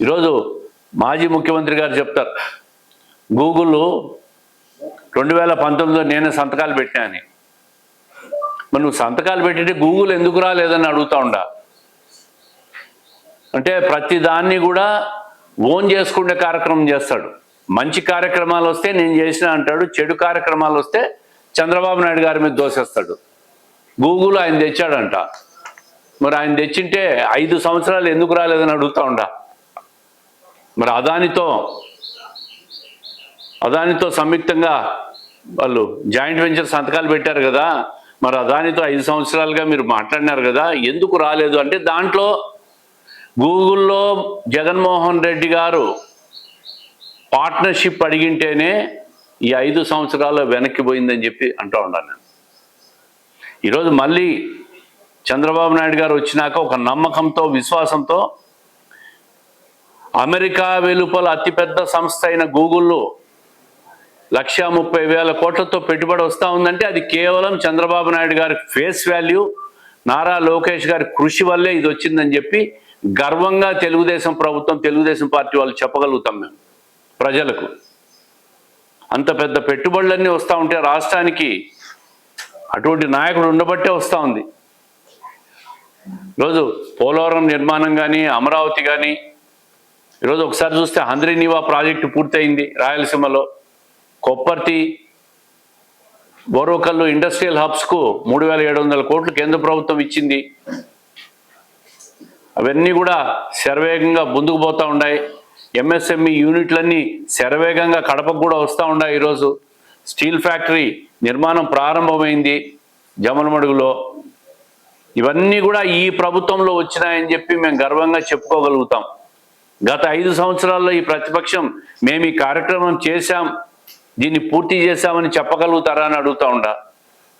ఈరోజు మాజీ ముఖ్యమంత్రి గారు చెప్తారు, గూగుల్ 2019లో నేనే సంతకాలు పెట్టా అని. మరి నువ్వు సంతకాలు పెట్టితే గూగుల్ ఎందుకు రాలేదని అడుగుతా ఉండా. అంటే ప్రతి దాన్ని కూడా ఓన్ చేసుకునే కార్యక్రమం చేస్తాడు. మంచి కార్యక్రమాలు వస్తే నేను చేసిన అంటాడు, చెడు కార్యక్రమాలు వస్తే చంద్రబాబు నాయుడు గారి మీద దోసేస్తాడు. గూగుల్ ఆయన తెచ్చాడంట, మరి ఆయన తెచ్చింటే 5 సంవత్సరాలు ఎందుకు రాలేదని అడుగుతా ఉండా. మరి అదానితో సంయుక్తంగా వాళ్ళు జాయింట్ వెంచర్ సంతకాలు పెట్టారు కదా, మరి అదానితో 5 సంవత్సరాలుగా మీరు మాట్లాడినారు కదా, ఎందుకు రాలేదు అంటే దాంట్లో గూగుల్లో జగన్మోహన్ రెడ్డి గారు పార్ట్నర్షిప్ అడిగింటేనే ఈ 5 సంవత్సరాలు వెనక్కి పోయిందని చెప్పి అంటూ ఉన్నాను నేను. ఈరోజు మళ్ళీ చంద్రబాబు నాయుడు గారు వచ్చినాక ఒక నమ్మకంతో, విశ్వాసంతో అమెరికా వెలుపల అతిపెద్ద సంస్థ అయిన గూగుల్లో 1,30,000 కోట్లతో పెట్టుబడి వస్తూ ఉందంటే అది కేవలం చంద్రబాబు నాయుడు గారి ఫేస్ వాల్యూ, నారా లోకేష్ గారి కృషి వల్లే ఇది వచ్చిందని చెప్పి గర్వంగా తెలుగుదేశం ప్రభుత్వం, తెలుగుదేశం పార్టీ వాళ్ళు చెప్పగలుగుతాం మేము ప్రజలకు. అంత పెద్ద పెట్టుబడులన్నీ వస్తూ ఉంటే రాష్ట్రానికి అటువంటి నాయకుడు ఉండబట్టే వస్తూ ఉంది. ఈరోజు పోలవరం నిర్మాణం కానీ, అమరావతి కానీ, ఈరోజు ఒకసారి చూస్తే హంద్రీనీవా ప్రాజెక్టు పూర్తయింది రాయలసీమలో. కొప్పర్తి, బోరోకల్లు ఇండస్ట్రియల్ హబ్స్కు 3,700 కోట్లు కేంద్ర ప్రభుత్వం ఇచ్చింది. అవన్నీ కూడా శరవేగంగా ముందుకు పోతూ ఉన్నాయి. ఎంఎస్ఎంఈ యూనిట్లన్నీ శరవేగంగా కడపకు కూడా వస్తూ ఉన్నాయి. ఈరోజు స్టీల్ ఫ్యాక్టరీ నిర్మాణం ప్రారంభమైంది జమలమడుగులో. ఇవన్నీ కూడా ఈ ప్రభుత్వంలో వచ్చినాయని చెప్పి మేము గర్వంగా చెప్పుకోగలుగుతాం. గత 5 సంవత్సరాల్లో ఈ ప్రతిపక్షం మేము ఈ కార్యక్రమం చేశాం, దీన్ని పూర్తి చేశామని చెప్పగలుగుతారా అని అడుగుతూ ఉంటా.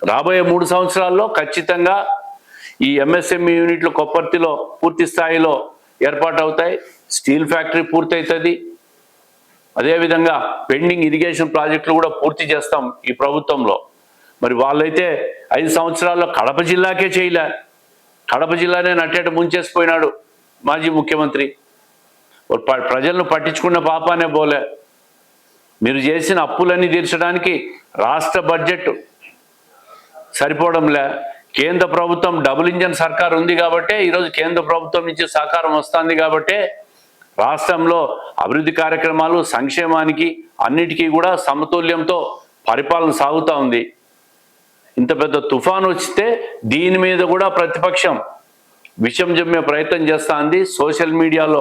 రాబోయే 3 సంవత్సరాల్లో ఖచ్చితంగా ఈ ఎంఎస్ఎంఈ యూనిట్లు కొప్పర్తిలో పూర్తి స్థాయిలో ఏర్పాటు అవుతాయి. స్టీల్ ఫ్యాక్టరీ పూర్తవుతుంది. అదేవిధంగా పెండింగ్ ఇరిగేషన్ ప్రాజెక్టులు కూడా పూర్తి చేస్తాం ఈ ప్రభుత్వంలో. మరి వాళ్ళైతే 5 సంవత్సరాల్లో కడప జిల్లాకే చేయలే. కడప జిల్లానే నట్టేట ముంచేసిపోయినాడు మాజీ ముఖ్యమంత్రి. ప్రజలను పట్టించుకున్న పాపానే పోలే. మీరు చేసిన అప్పులన్నీ తీర్చడానికి రాష్ట్ర బడ్జెట్ సరిపోవడంలే. కేంద్ర ప్రభుత్వం డబుల్ ఇంజన్ సర్కార్ ఉంది కాబట్టే ఈరోజు కేంద్ర ప్రభుత్వం నుంచి సహకారం వస్తుంది కాబట్టే రాష్ట్రంలో అభివృద్ధి కార్యక్రమాలు, సంక్షేమానికి అన్నిటికీ కూడా సమతుల్యంతో పరిపాలన సాగుతూ ఉంది. ఇంత పెద్ద తుఫాను వస్తే దీని మీద కూడా ప్రతిపక్షం విషం జమ్మే ప్రయత్నం చేస్తూ ఉంది. సోషల్ మీడియాలో